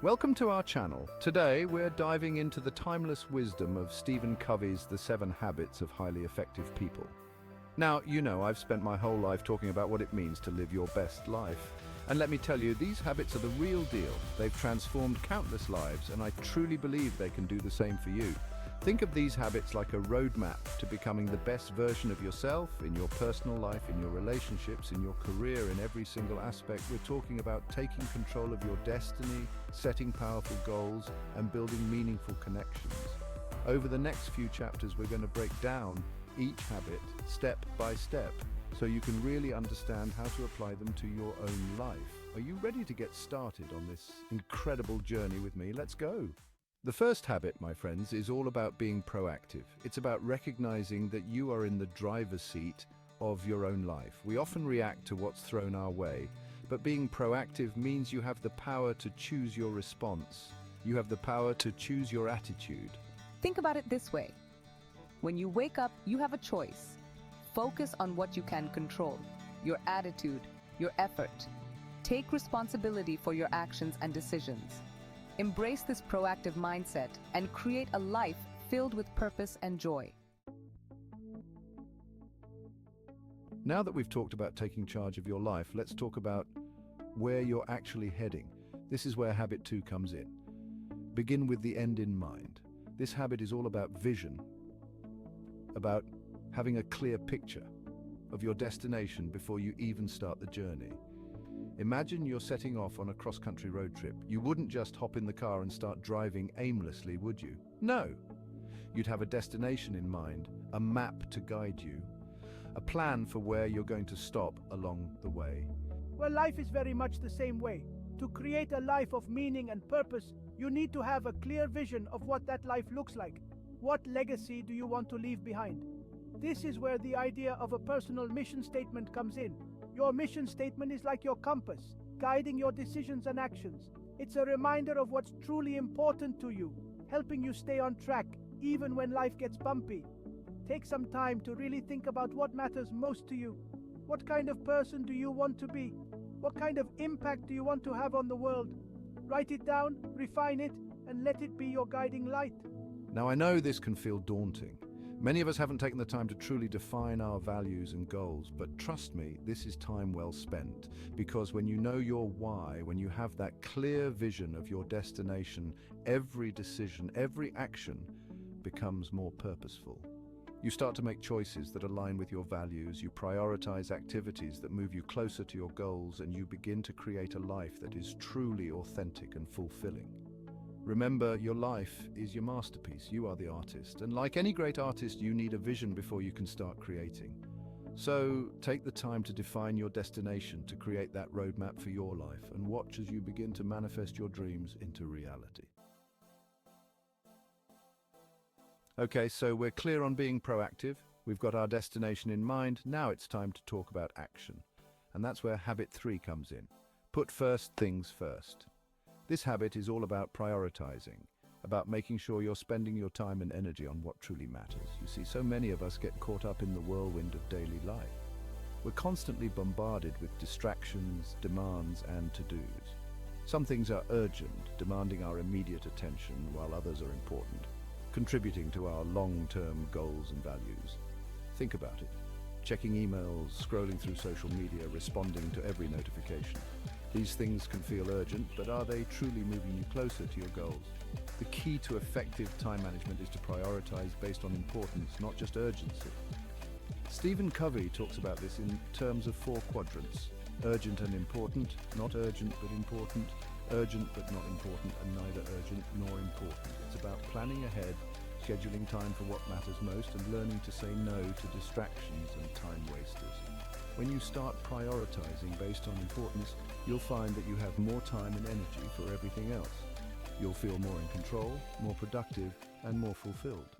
Welcome to our channel. Today we're diving into the timeless wisdom of Stephen Covey's The 7 Habits of Highly Effective People. Now, I've spent my whole life talking about what it means to live your best life. And let me tell you, these habits are the real deal. They've transformed countless lives, and I truly believe they can do the same for you. Think of these habits like a roadmap to becoming the best version of yourself in your personal life, in your relationships, in your career, in every single aspect. We're talking about taking control of your destiny, setting powerful goals, and building meaningful connections. Over the next few chapters, we're going to break down each habit step by step so you can really understand how to apply them to your own life. Are you ready to get started on this incredible journey with me? Let's go. The first habit, my friends, is all about being proactive. It's about recognizing that you are in the driver's seat of your own life. We often react to what's thrown our way, but being proactive means you have the power to choose your response. You have the power to choose your attitude. Think about it this way. When you wake up, you have a choice. Focus on what you can control, your attitude, your effort. Take responsibility for your actions and decisions. Embrace this proactive mindset and create a life filled with purpose and joy. Now that we've talked about taking charge of your life, let's talk about where you're actually heading. This is where habit 2 comes in. Begin with the end in mind. This habit is all about vision, about having a clear picture of your destination before you even start the journey. Imagine you're setting off on a cross-country road trip. You wouldn't just hop in the car and start driving aimlessly, would you? No. You'd have a destination in mind, a map to guide you, a plan for where you're going to stop along the way. Well, life is very much the same way. To create a life of meaning and purpose, you need to have a clear vision of what that life looks like. What legacy do you want to leave behind? This is where the idea of a personal mission statement comes in. Your mission statement is like your compass, guiding your decisions and actions. It's a reminder of what's truly important to you, helping you stay on track even when life gets bumpy. Take some time to really think about what matters most to you. What kind of person do you want to be? What kind of impact do you want to have on the world? Write it down, refine it, and let it be your guiding light. Now, I know this can feel daunting. Many of us haven't taken the time to truly define our values and goals, but trust me, this is time well spent. Because when you know your why, when you have that clear vision of your destination, every decision, every action becomes more purposeful. You start to make choices that align with your values, you prioritize activities that move you closer to your goals, and you begin to create a life that is truly authentic and fulfilling. Remember, your life is your masterpiece. You are the artist. And like any great artist, you need a vision before you can start creating. So take the time to define your destination, to create that roadmap for your life, and watch as you begin to manifest your dreams into reality. Okay, so we're clear on being proactive. We've got our destination in mind. Now it's time to talk about action. And that's where habit 3 comes in. Put first things first. This habit is all about prioritizing, about making sure you're spending your time and energy on what truly matters. You see, so many of us get caught up in the whirlwind of daily life. We're constantly bombarded with distractions, demands, and to-dos. Some things are urgent, demanding our immediate attention, while others are important, contributing to our long-term goals and values. Think about it. Checking emails, scrolling through social media, responding to every notification. These things can feel urgent, but are they truly moving you closer to your goals? The key to effective time management is to prioritize based on importance, not just urgency. Stephen Covey talks about this in terms of 4 quadrants. Urgent and important, not urgent but important, urgent but not important, and neither urgent nor important. It's about planning ahead, scheduling time for what matters most, and learning to say no to distractions and time wasters. When you start prioritizing based on importance, you'll find that you have more time and energy for everything else. You'll feel more in control, more productive, and more fulfilled.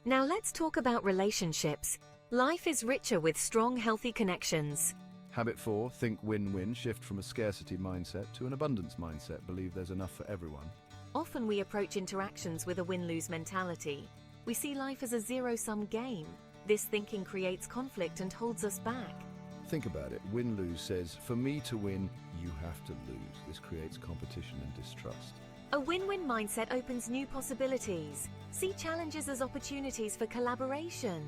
Now let's talk about relationships. Life is richer with strong, healthy connections. Habit 4, think win-win, shift from a scarcity mindset to an abundance mindset. Believe there's enough for everyone. Often we approach interactions with a win-lose mentality. We see life as a zero-sum game. This thinking creates conflict and holds us back. Think about it. Win-lose says, for me to win, you have to lose. This creates competition and distrust. A win-win mindset opens new possibilities. See challenges as opportunities for collaboration.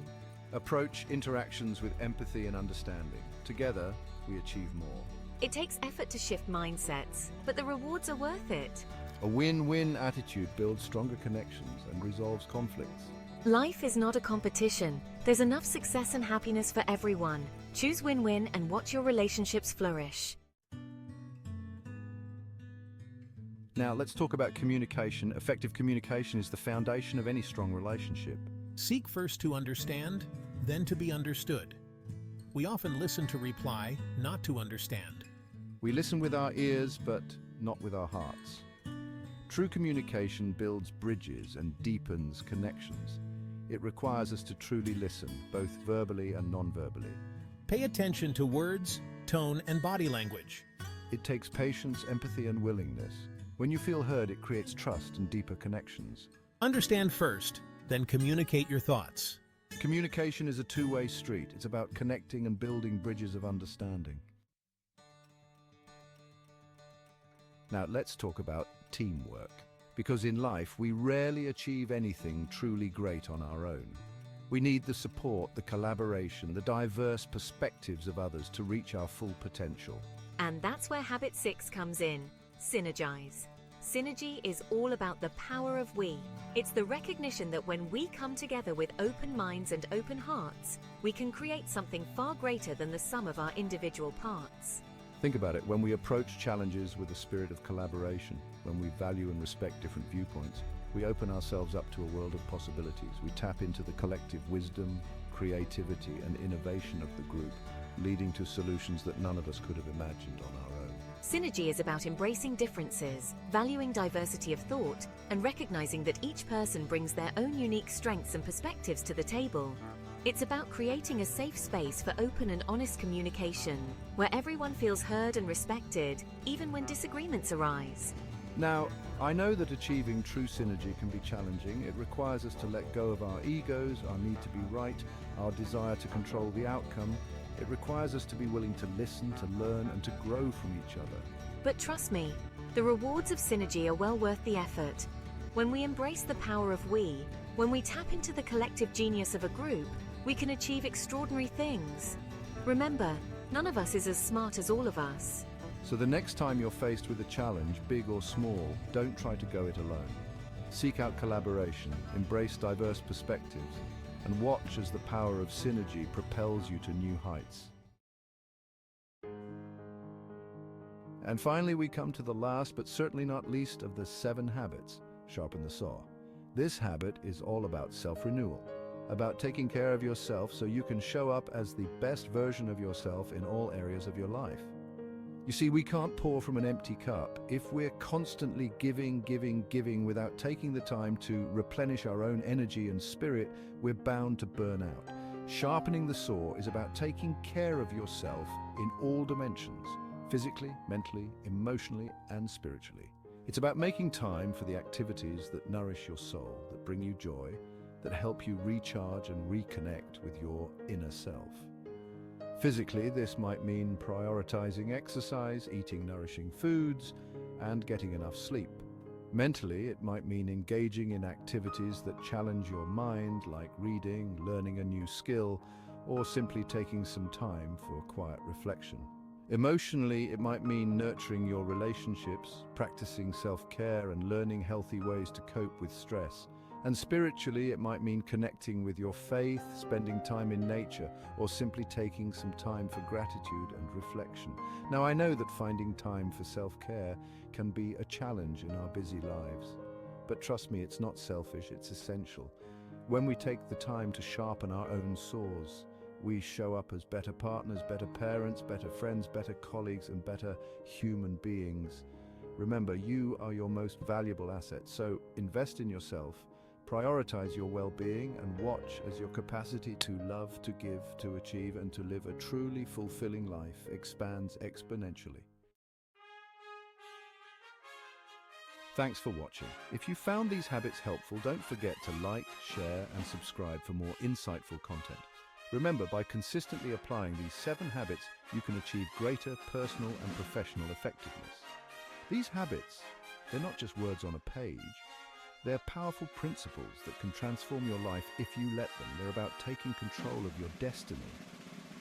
Approach interactions with empathy and understanding. Together, we achieve more. It takes effort to shift mindsets, but the rewards are worth it. A win-win attitude builds stronger connections and resolves conflicts. Life is not a competition. There's enough success and happiness for everyone. Choose win-win and watch your relationships flourish. Now, let's talk about communication. Effective communication is the foundation of any strong relationship. Seek first to understand, then to be understood. We often listen to reply, not to understand. We listen with our ears, but not with our hearts. True communication builds bridges and deepens connections. It requires us to truly listen, both verbally and non-verbally. Pay attention to words, tone, and body language. It takes patience, empathy, and willingness. When you feel heard, it creates trust and deeper connections. Understand first, then communicate your thoughts. Communication is a two-way street. It's about connecting and building bridges of understanding. Now, let's talk about teamwork. Because in life, we rarely achieve anything truly great on our own. We need the support, the collaboration, the diverse perspectives of others to reach our full potential. And that's where habit 6 comes in. Synergize. Synergy is all about the power of we. It's the recognition that when we come together with open minds and open hearts, we can create something far greater than the sum of our individual parts. Think about it. When we approach challenges with a spirit of collaboration, when we value and respect different viewpoints, we open ourselves up to a world of possibilities. We tap into the collective wisdom, creativity, and innovation of the group, leading to solutions that none of us could have imagined on our own. Synergy is about embracing differences, valuing diversity of thought, and recognizing that each person brings their own unique strengths and perspectives to the table. It's about creating a safe space for open and honest communication, where everyone feels heard and respected, even when disagreements arise. Now, I know that achieving true synergy can be challenging. It requires us to let go of our egos, our need to be right, our desire to control the outcome. It requires us to be willing to listen, to learn, and to grow from each other. But trust me, the rewards of synergy are well worth the effort. When we embrace the power of we, when we tap into the collective genius of a group, we can achieve extraordinary things. Remember, none of us is as smart as all of us. So the next time you're faced with a challenge, big or small, don't try to go it alone. Seek out collaboration, embrace diverse perspectives, and watch as the power of synergy propels you to new heights. And finally, we come to the last but certainly not least of the 7 habits. Sharpen the saw. This habit is all about self-renewal, about taking care of yourself so you can show up as the best version of yourself in all areas of your life. You see, we can't pour from an empty cup. If we're constantly giving without taking the time to replenish our own energy and spirit, we're bound to burn out. Sharpening the saw is about taking care of yourself in all dimensions, physically, mentally, emotionally, and spiritually. It's about making time for the activities that nourish your soul, that bring you joy, that help you recharge and reconnect with your inner self. Physically, this might mean prioritizing exercise, eating nourishing foods, and getting enough sleep. Mentally, it might mean engaging in activities that challenge your mind, like reading, learning a new skill, or simply taking some time for quiet reflection. Emotionally, it might mean nurturing your relationships, practicing self-care, and learning healthy ways to cope with stress. And spiritually, it might mean connecting with your faith, spending time in nature, or simply taking some time for gratitude and reflection. Now, I know that finding time for self-care can be a challenge in our busy lives. But trust me, it's not selfish, it's essential. When we take the time to sharpen our own saws, we show up as better partners, better parents, better friends, better colleagues, and better human beings. Remember, you are your most valuable asset, so invest in yourself. Prioritize your well-being and watch as your capacity to love, to give, to achieve, and to live a truly fulfilling life expands exponentially. Thanks for watching. If you found these habits helpful, don't forget to like, share, and subscribe for more insightful content. Remember, by consistently applying these 7 habits, you can achieve greater personal and professional effectiveness. These habits, they're not just words on a page. They're powerful principles that can transform your life if you let them. They're about taking control of your destiny,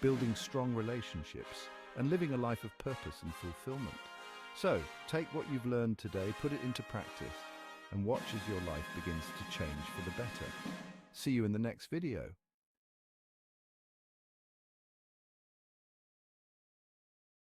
building strong relationships, and living a life of purpose and fulfillment. So, take what you've learned today, put it into practice, and watch as your life begins to change for the better. See you in the next video.